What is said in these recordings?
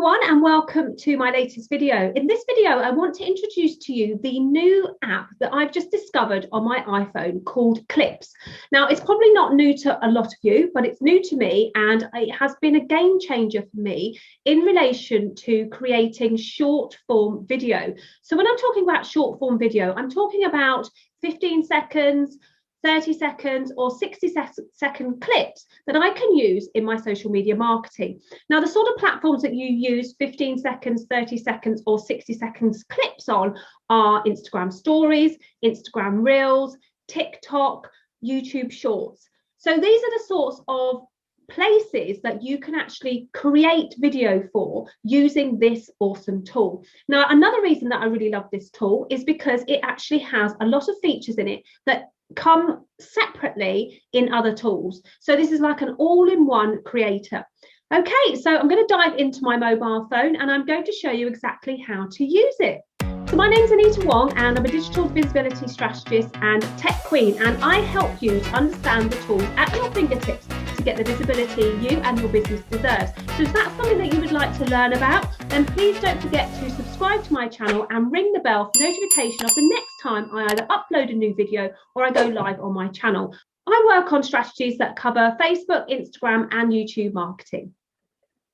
everyone, and welcome to my latest video. In this video, I want to introduce to you the new app that I've just discovered on my iPhone called Clips. Now, it's probably not new to a lot of you, but it's new to me, and it has been a game changer for me in relation to creating short form video. So when I'm talking about short form video, I'm talking about 15 seconds, 30 seconds or 60-second clips that I can use in my social media marketing. Now, the sort of platforms that you use 15 seconds, 30 seconds or 60 seconds clips on are Instagram stories, Instagram reels, TikTok, YouTube shorts. So these are the sorts of places that you can actually create video for using this awesome tool. Now, another reason that I really love this tool is because it actually has a lot of features in it that come separately in other tools. So this is like an all-in-one creator. Okay, so I'm going to dive into my mobile phone and I'm going to show you exactly how to use it. So my name's Anita Wong and I'm a digital visibility strategist and tech queen, and I help you to understand the tools at your fingertips to get the visibility you and your business deserves. So if that's something that you would like to learn about, then please don't forget to subscribe to my channel and ring the bell for notification of the next time I either upload a new video or I go live on my channel. I work on strategies that cover Facebook, Instagram and YouTube marketing.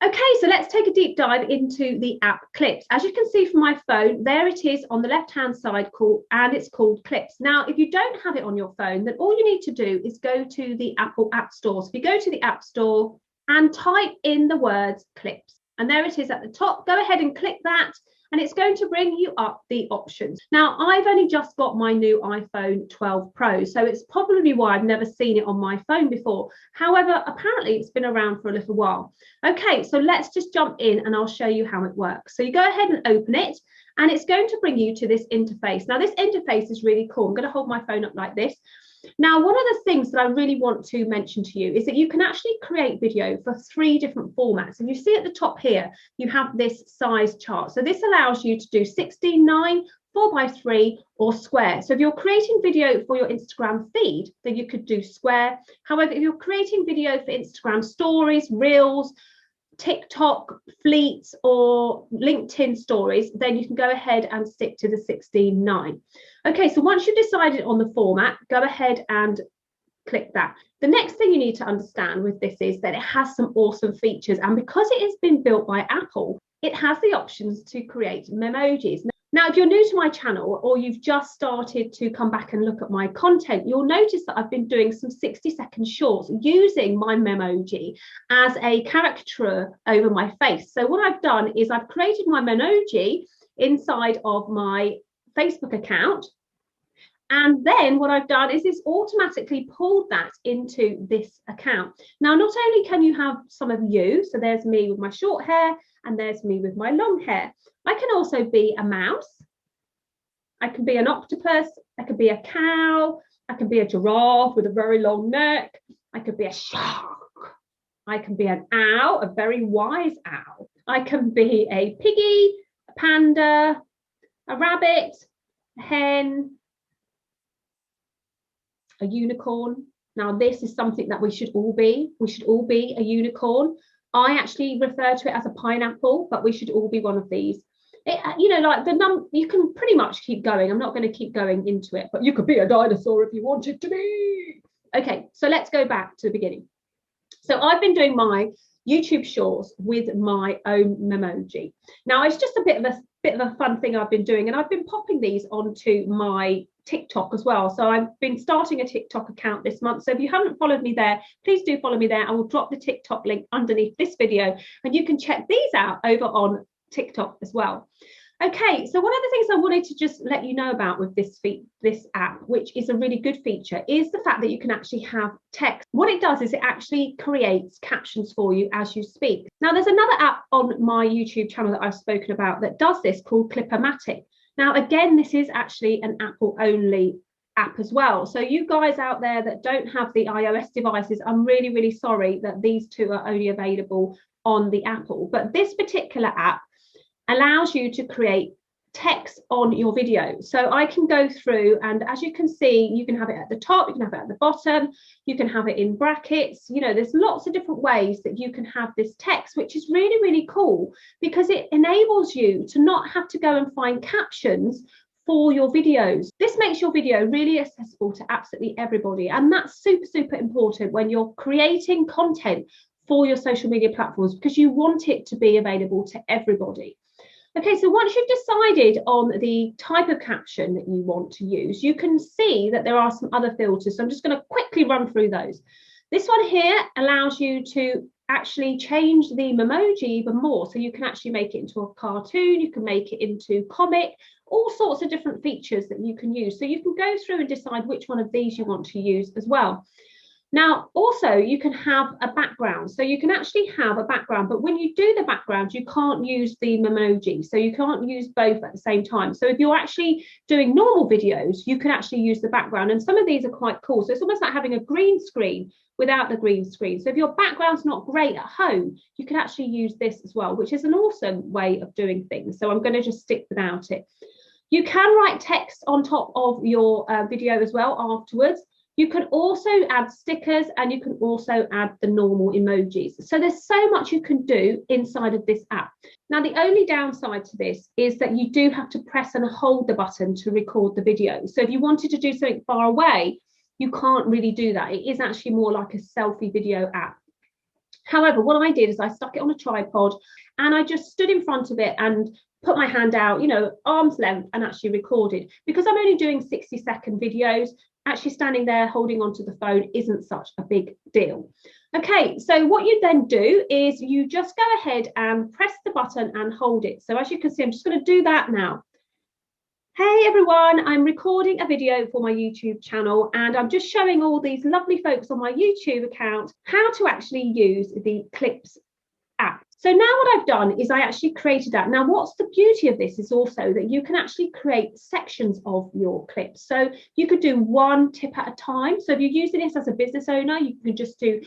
Okay, so let's take a deep dive into the app Clips. As you can see from my phone, there it is on the left-hand side, and it's called Clips. Now, if you don't have it on your phone, then all you need to do is go to the Apple App Store. So if you go to the App Store and type in the words Clips, and there it is at the top, go ahead and click that, and it's going to bring you up the options. Now, I've only just got my new iPhone 12 Pro, so it's probably why I've never seen it on my phone before. However, apparently it's been around for a little while. Okay, so let's just jump in and I'll show you how it works. So you go ahead and open it, and it's going to bring you to this interface. Now, this interface is really cool. I'm going to hold my phone up like this. Now, one of the things that I really want to mention to you is that you can actually create video for 3 different formats. And you see at the top here, you have this size chart. So this allows you to do 16:9, 4:3 or square. So if you're creating video for your Instagram feed, then you could do square. However, if you're creating video for Instagram stories, reels, TikTok, fleets or LinkedIn stories, then you can go ahead and stick to the 16:9. Okay, so once you've decided on the format, go ahead and click that. The next thing you need to understand with this is that it has some awesome features, and because it has been built by Apple, it has the options to create memojis. Now, if you're new to my channel or you've just started to come back and look at my content, you'll notice that I've been doing some 60-second shorts using my Memoji as a caricature over my face. So what I've done is I've created my Memoji inside of my Facebook account. And then what I've done is it's automatically pulled that into this account. Now, not only can you have some of you, so there's me with my short hair and there's me with my long hair. I can also be a mouse. I can be an octopus. I could be a cow. I can be a giraffe with a very long neck. I could be a shark. I can be an owl, a very wise owl. I can be a piggy, a panda, a rabbit, a hen, a unicorn. Now, this is something that we should all be. We should all be a unicorn. I actually refer to it as a pineapple, but we should all be one of these. You know, like you can pretty much keep going. I'm not going to keep going into it, but you could be a dinosaur if you wanted to be. Okay, so let's go back to the beginning. So I've been doing my YouTube shorts with my own Memoji. Now, it's just a bit of a fun thing I've been doing, and I've been popping these onto my TikTok as well. So I've been starting a TikTok account this month. So if you haven't followed me there, please do follow me there. I will drop the TikTok link underneath this video, and you can check these out over on TikTok as well. Okay, so one of the things I wanted to just let you know about with this app, which is a really good feature, is the fact that you can actually have text. What it does is it actually creates captions for you as you speak. Now, there's another app on my YouTube channel that I've spoken about that does this called Clip-O-Matic. Now, again, this is actually an Apple-only app as well. So you guys out there that don't have the iOS devices, I'm really, really sorry that these two are only available on the Apple. But this particular app allows you to create text on your video. So I can go through, and as you can see, you can have it at the top, you can have it at the bottom, you can have it in brackets. You know, there's lots of different ways that you can have this text, which is really, really cool because it enables you to not have to go and find captions for your videos. This makes your video really accessible to absolutely everybody, and that's super, super important when you're creating content for your social media platforms, because you want it to be available to everybody. Okay, so once you've decided on the type of caption that you want to use, you can see that there are some other filters. So I'm just going to quickly run through those. This one here allows you to actually change the Memoji even more. So you can actually make it into a cartoon, you can make it into comic, all sorts of different features that you can use. So you can go through and decide which one of these you want to use as well. Now, also, you can have a background. So you can actually have a background, but when you do the background, you can't use the Memoji. So you can't use both at the same time. So if you're actually doing normal videos, you can actually use the background. And some of these are quite cool. So it's almost like having a green screen without the green screen. So if your background's not great at home, you can actually use this as well, which is an awesome way of doing things. So I'm going to just stick without it. You can write text on top of your video as well afterwards. You can also add stickers, and you can also add the normal emojis. So there's so much you can do inside of this app. Now, the only downside to this is that you do have to press and hold the button to record the video. So if you wanted to do something far away, you can't really do that. It is actually more like a selfie video app. However, what I did is I stuck it on a tripod and I just stood in front of it and put my hand out, you know, arm's length, and actually recorded. Because I'm only doing 60-second videos, actually standing there holding onto the phone isn't such a big deal. Okay, so what you then do is you just go ahead and press the button and hold it. So as you can see, I'm just going to do that now. Hey everyone, I'm recording a video for my YouTube channel, and I'm just showing all these lovely folks on my YouTube account how to actually use the Clips app. So now what I've done is I actually created that. Now, what's the beauty of this is also that you can actually create sections of your clips. So you could do one tip at a time. So if you're using this as a business owner, you can just do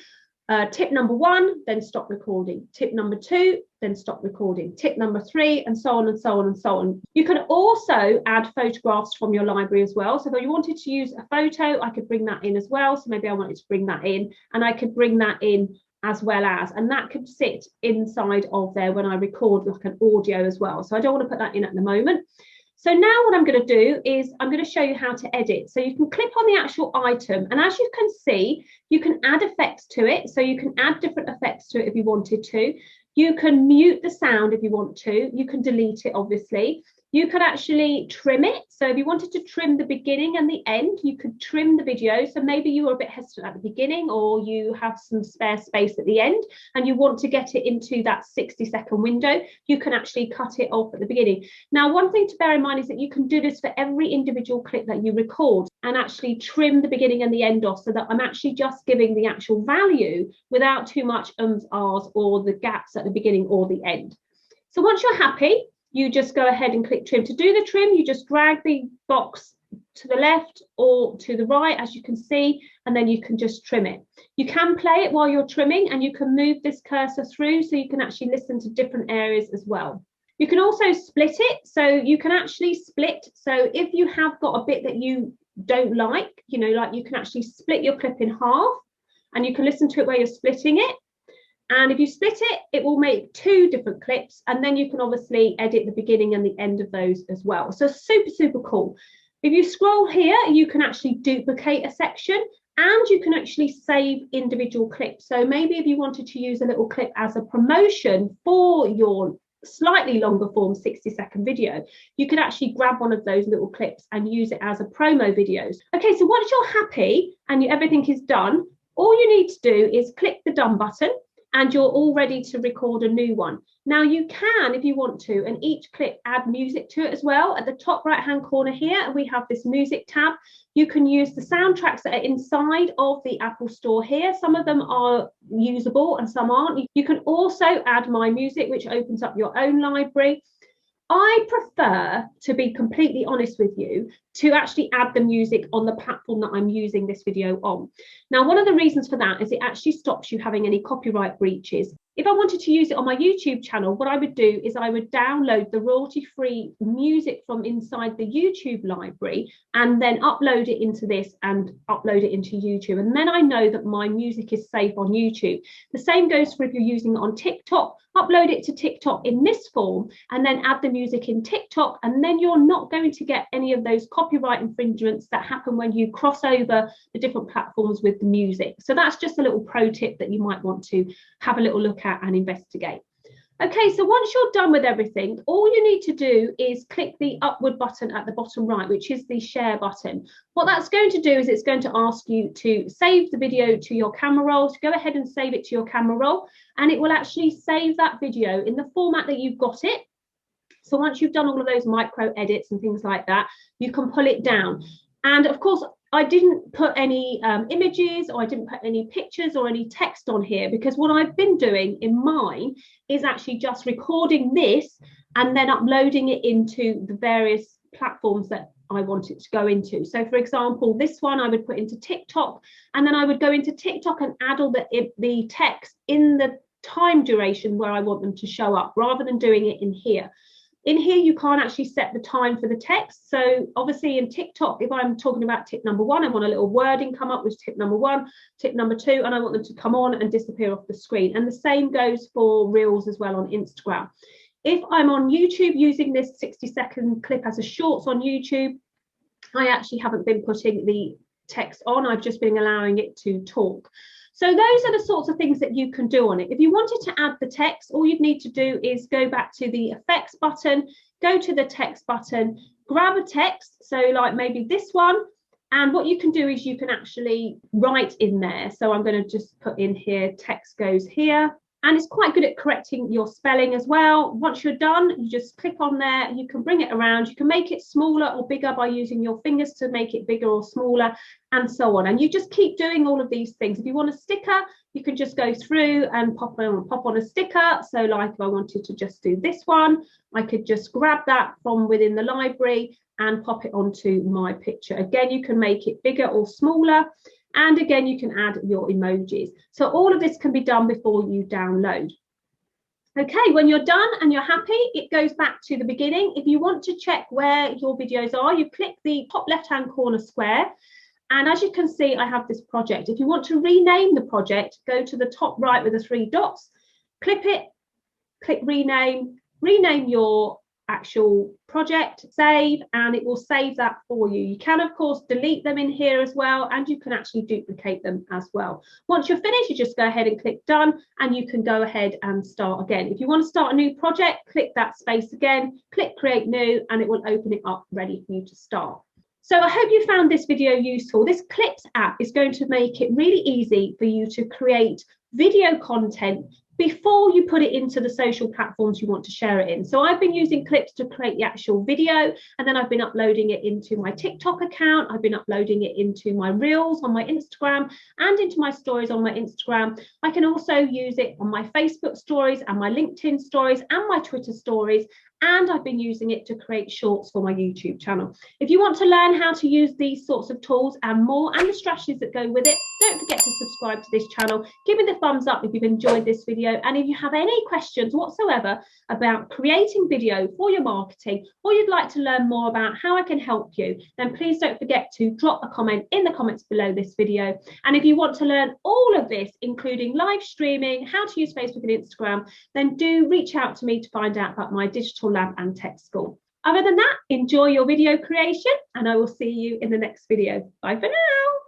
tip number 1, then stop recording. Tip number 2, then stop recording. Tip number 3, and so on and so on and so on. You can also add photographs from your library as well. So if you wanted to use a photo, I could bring that in as well. So maybe I wanted to bring that in, and I could bring that in as well as, and that could sit inside of there when I record like an audio as well. So I don't want to put that in at the moment. So now what I'm going to do is I'm going to show you how to edit. So you can click on the actual item, and as you can see, you can add effects to it. So you can add different effects to it if you wanted to. You can mute the sound if you want to. You can delete it, obviously. You could actually trim it. So if you wanted to trim the beginning and the end, you could trim the video. So maybe you were a bit hesitant at the beginning, or you have some spare space at the end and you want to get it into that 60-second window, you can actually cut it off at the beginning. Now, one thing to bear in mind is that you can do this for every individual clip that you record, and actually trim the beginning and the end off, so that I'm actually just giving the actual value without too much ums, ahs, or the gaps at the beginning or the end. So once you're happy, you just go ahead and click trim. To do the trim, you just drag the box to the left or to the right, as you can see, and then you can just trim it. You can play it while you're trimming, and you can move this cursor through so you can actually listen to different areas as well. You can also split it, so you can actually split. So if you have got a bit that you don't like, you know, like you can actually split your clip in half, and you can listen to it where you're splitting it. And if you split it, it will make 2 different clips, and then you can obviously edit the beginning and the end of those as well. So super, super cool. If you scroll here, you can actually duplicate a section, and you can actually save individual clips. So maybe if you wanted to use a little clip as a promotion for your slightly longer form 60-second video, you could actually grab one of those little clips and use it as a promo videos. Okay, so once you're happy and everything is done, all you need to do is click the done button, and you're all ready to record a new one. Now you can, if you want to, and each clip add music to it as well. At the top right hand corner here, we have this music tab. You can use the soundtracks that are inside of the Apple Store here. Some of them are usable and some aren't. You can also add My Music, which opens up your own library. I prefer, to be completely honest with you, to actually add the music on the platform that I'm using this video on. Now, one of the reasons for that is it actually stops you having any copyright breaches. If I wanted to use it on my YouTube channel, what I would do is I would download the royalty-free music from inside the YouTube library and then upload it into this and upload it into YouTube. And then I know that my music is safe on YouTube. The same goes for if you're using it on TikTok. Upload it to TikTok in this form and then add the music in TikTok, and then you're not going to get any of those copyright infringements that happen when you cross over the different platforms with the music. So that's just a little pro tip that you might want to have a little look at and investigate. Okay, so once you're done with everything, all you need to do is click the upward button at the bottom right, which is the share button. What that's going to do is it's going to ask you to save the video to your camera roll. So go ahead and save it to your camera roll, and it will actually save that video in the format that you've got it. So once you've done all of those micro edits and things like that, you can pull it down. And of course, I didn't put any images, or I didn't put any pictures or any text on here, because what I've been doing in mine is actually just recording this and then uploading it into the various platforms that I want it to go into. So for example, this one I would put into TikTok, and then I would go into TikTok and add all the text in the time duration where I want them to show up, rather than doing it in here. In here, you can't actually set the time for the text. So obviously in TikTok, if I'm talking about tip number 1, I want a little wording come up with tip number 1, tip number 2, and I want them to come on and disappear off the screen. And the same goes for Reels as well on Instagram. If I'm on YouTube using this 60-second clip as a shorts on YouTube, I actually haven't been putting the text on. I've just been allowing it to talk. So those are the sorts of things that you can do on it. If you wanted to add the text, all you'd need to do is go back to the effects button, go to the text button, grab a text, so like maybe this one, and what you can do is you can actually write in there. So I'm going to just put in here, text goes here. And it's quite good at correcting your spelling as well. Once you're done, you just click on there, you can bring it around, you can make it smaller or bigger by using your fingers to make it bigger or smaller, and so on. And you just keep doing all of these things. If you want a sticker, you can just go through and pop on a sticker. So like if I wanted to just do this one, I could just grab that from within the library and pop it onto my picture. Again, you can make it bigger or smaller. And again, you can add your emojis. So all of this can be done before you download. Okay, when you're done and you're happy, it goes back to the beginning. If you want to check where your videos are, you click the top left-hand corner square. And as you can see, I have this project. If you want to rename the project, go to the top right with the 3 dots, clip it, click rename, rename your actual project, save, and it will save that for you. You can of course delete them in here as well, and you can actually duplicate them as well. Once you're finished, you just go ahead and click done, and you can go ahead and start again. If you want to start a new project, click that space again, click create new, and it will open it up ready for you to start. So I hope you found this video useful. This Clips app is going to make it really easy for you to create video content before you put it into the social platforms you want to share it in. So I've been using Clips to create the actual video, and then I've been uploading it into my TikTok account. I've been uploading it into my Reels on my Instagram and into my stories on my Instagram. I can also use it on my Facebook stories and my LinkedIn stories and my Twitter stories. And I've been using it to create shorts for my YouTube channel. If you want to learn how to use these sorts of tools and more, and the strategies that go with it, don't forget to subscribe to this channel. Give me the thumbs up if you've enjoyed this video. And if you have any questions whatsoever about creating video for your marketing, or you'd like to learn more about how I can help you, then please don't forget to drop a comment in the comments below this video. And if you want to learn all of this, including live streaming, how to use Facebook and Instagram, then do reach out to me to find out about my digital lab and tech school. Other than that, enjoy your video creation, and I will see you in the next video. Bye for now.